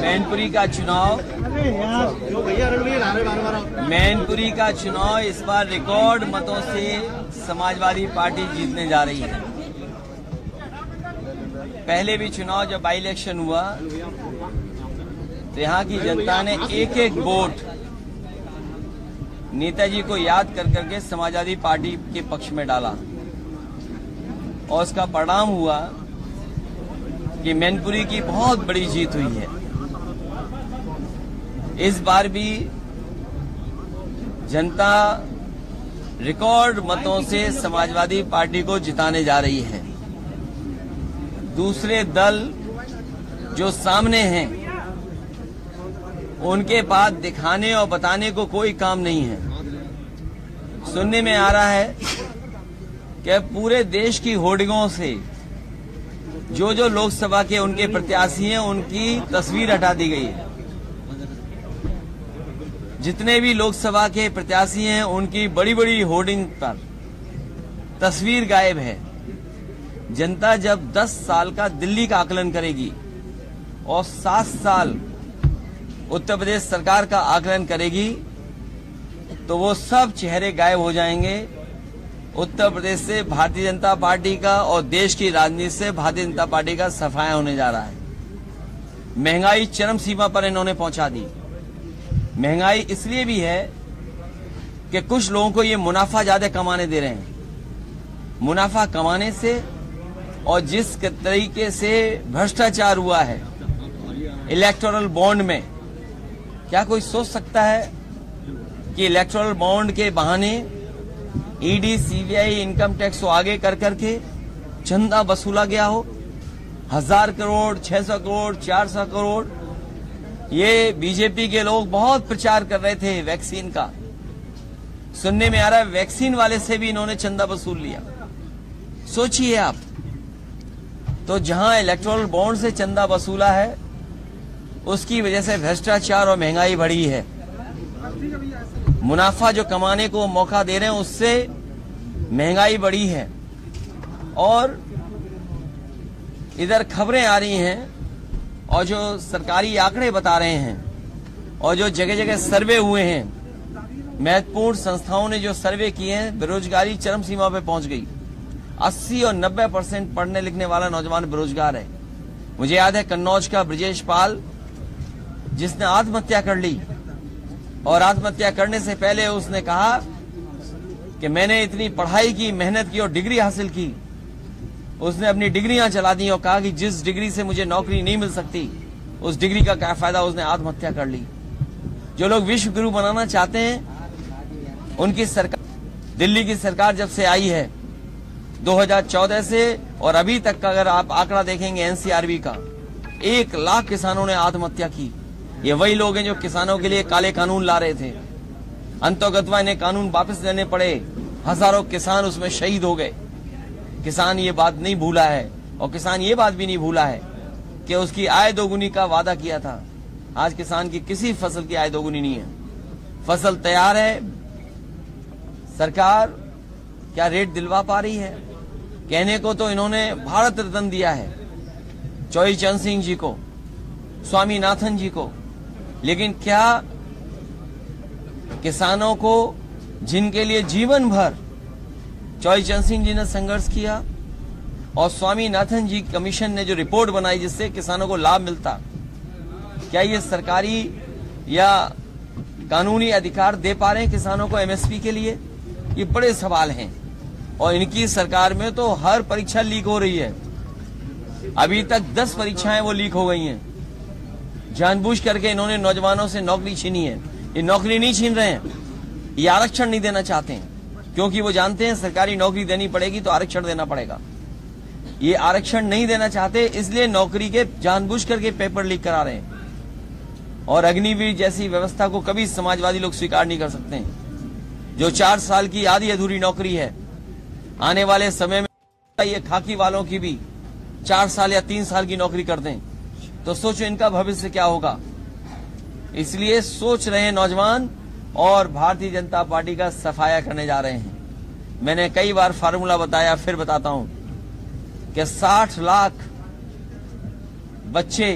मैनपुरी का चुनाव इस बार रिकॉर्ड मतों से समाजवादी पार्टी जीतने जा रही है। पहले भी चुनाव जब बाई इलेक्शन हुआ तो यहाँ की जनता ने एक एक वोट नेताजी को याद कर करके समाजवादी पार्टी के पक्ष में डाला और उसका परिणाम हुआ कि मैनपुरी की बहुत बड़ी जीत हुई है। इस बार भी जनता रिकॉर्ड मतों से समाजवादी पार्टी को जिताने जा रही है। दूसरे दल जो सामने हैं उनके पास दिखाने और बताने को कोई काम नहीं है। सुनने में आ रहा है कि पूरे देश की होर्डिंगों से जो जो लोकसभा के उनके प्रत्याशी हैं उनकी तस्वीर हटा दी गई है। जितने भी लोकसभा के प्रत्याशी हैं उनकी बड़ी बड़ी होर्डिंग पर तस्वीर गायब है। जनता जब 10 साल का दिल्ली का आकलन करेगी और 7 साल उत्तर प्रदेश सरकार का आकलन करेगी तो वो सब चेहरे गायब हो जाएंगे। उत्तर प्रदेश से भारतीय जनता पार्टी का और देश की राजनीति से भारतीय जनता पार्टी का सफाया होने जा रहा है। महंगाई चरम सीमा पर इन्होंने पहुंचा दी। महंगाई इसलिए भी है कि कुछ लोगों को ये मुनाफा ज्यादा कमाने दे रहे हैं। मुनाफा कमाने से और जिस तरीके से भ्रष्टाचार हुआ है इलेक्टोरल बॉन्ड में, क्या कोई सोच सकता है कि इलेक्टोरल बॉन्ड के बहाने ईडी, सीबीआई, इनकम टैक्स को आगे कर करके चंदा वसूला गया हो? 1000 करोड़, 600 करोड़, 400 करोड़। ये बीजेपी के लोग बहुत प्रचार कर रहे थे वैक्सीन का। सुनने में आ रहा है वैक्सीन वाले से भी इन्होंने चंदा वसूल लिया। सोचिए आप, तो जहां इलेक्टोरल बॉन्ड से चंदा वसूला है उसकी वजह से भ्रष्टाचार और महंगाई बढ़ी है। मुनाफा जो कमाने को मौका दे रहे हैं उससे महंगाई बढ़ी है। और इधर खबरें आ रही हैं और जो सरकारी आंकड़े बता रहे हैं और जो जगह जगह सर्वे हुए हैं, महत्वपूर्ण संस्थाओं ने जो सर्वे किए हैं, बेरोजगारी चरम सीमा पे पहुंच गई। 80 और 90% पढ़ने लिखने वाला नौजवान बेरोजगार है। मुझे याद है कन्नौज का ब्रजेश पाल जिसने आत्महत्या कर ली और आत्महत्या करने से पहले उसने कहा कि मैंने इतनी पढ़ाई की, मेहनत की और डिग्री हासिल की। उसने अपनी डिग्रियां चला दी और कहा कि जिस डिग्री से मुझे नौकरी नहीं मिल सकती उस डिग्री का क्या फायदा, उसने आत्महत्या कर ली। जो लोग विश्व गुरु बनाना चाहते हैं उनकी सरकार, दिल्ली की सरकार जब से आई है 2014 से और अभी तक का अगर आप आंकड़ा देखेंगे एनसीआरबी का, 1 लाख किसानों ने आत्महत्या की। ये वही लोग हैं जो किसानों के लिए काले कानून ला रहे थे। अंतोगत्वा इन्हें कानून वापस लेने पड़े। हजारों किसान उसमें शहीद हो गए। किसान ये बात नहीं भूला है और किसान ये बात भी नहीं भूला है कि उसकी आय दोगुनी का वादा किया था। आज किसान की किसी फसल की आय दोगुनी नहीं है। फसल तैयार है, सरकार क्या रेट दिलवा पा रही है? कहने को तो इन्होंने भारत रत्न दिया है चौधरी चरण सिंह जी को, स्वामीनाथन जी को, लेकिन क्या किसानों को जिनके लिए जीवन भर चौधरी चरण सिंह जी ने संघर्ष किया और स्वामीनाथन जी कमीशन ने जो रिपोर्ट बनाई जिससे किसानों को लाभ मिलता, क्या ये सरकारी या कानूनी अधिकार दे पा रहे हैं किसानों को एमएसपी के लिए? ये बड़े सवाल हैं। और इनकी सरकार में तो हर परीक्षा लीक हो रही है। अभी तक 10 परीक्षाएं वो लीक हो गई हैं। जानबूझ करके इन्होंने नौजवानों से नौकरी छीनी है। ये नौकरी नहीं छीन रहे हैं, ये आरक्षण नहीं देना चाहते हैं क्योंकि वो जानते हैं सरकारी नौकरी देनी पड़ेगी तो आरक्षण देना पड़ेगा। ये आरक्षण नहीं देना चाहते इसलिए नौकरी के जानबूझ करके पेपर लीक करा रहे हैं। और अग्निवीर जैसी व्यवस्था को कभी समाजवादी लोग स्वीकार नहीं कर सकते हैं। जो 4 साल की आधी अधूरी नौकरी है, आने वाले समय में ये खाकी वालों की भी 4 साल या 3 साल की नौकरी कर दें तो सोचो इनका भविष्य क्या होगा। इसलिए सोच रहे हैं नौजवान और भारतीय जनता पार्टी का सफाया करने जा रहे हैं। मैंने कई बार फार्मूला बताया, फिर बताता हूं कि 60 लाख बच्चे